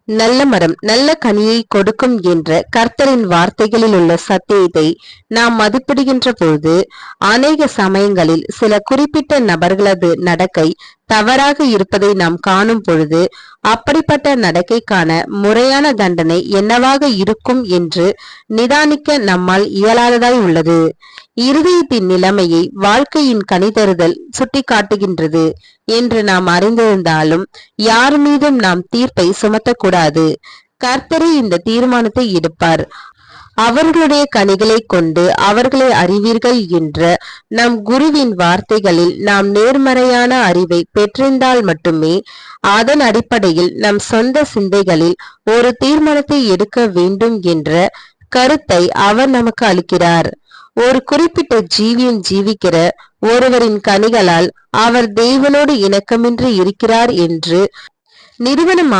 நல்ல மரம் நல்ல கனியை கொடுக்கும் என்ற கர்த்தரின் வார்த்தைகளில் உள்ள சத்தியத்தை நாம் மதிப்பிடுகின்ற பொழுது அநேக சமயங்களில் சில குறிப்பிட்ட நபர்களது நடக்கை தவறாக இருப்பதை நாம் காணும் பொழுது அப்படிப்பட்ட நடக்கைக்கான முறையான தண்டனை என்னவாக இருக்கும் என்று நிதானிக்க நம்மால் இயலாததாய் உள்ளது. இருதயத்தின் நிலைமையை வாழ்க்கையின் கனிதருதல் சுட்டி காட்டுகின்றது என்று நாம் அறிந்திருந்தாலும் யார் மீதும் நாம் தீர்ப்பை சுமத்தக்கூடாது. கர்த்தரே இந்த தீர்மானத்தை எடுப்பார். அவர்களுடைய கனிகளை கொண்டு அவர்களை அறிவீர்கள் என்ற நம் குருவின் வார்த்தைகளில் நாம் நேர்மறையான அறிவை பெற்றிருந்தால் மட்டுமே அதன் அடிப்படையில் நம் சொந்த சிந்தைகளில் ஒரு தீர்மானத்தை எடுக்க வேண்டும் என்ற கருத்தை அவர் நமக்கு அளிக்கிறார். ஒரு குறிப்பிட்ட ஜீவியம் ஜீவிக்கிற ஒருவரின் கனிகளால் அவர் தேவனோடு இணக்கமின்றி இருக்கிறார் என்று நிறுவனம்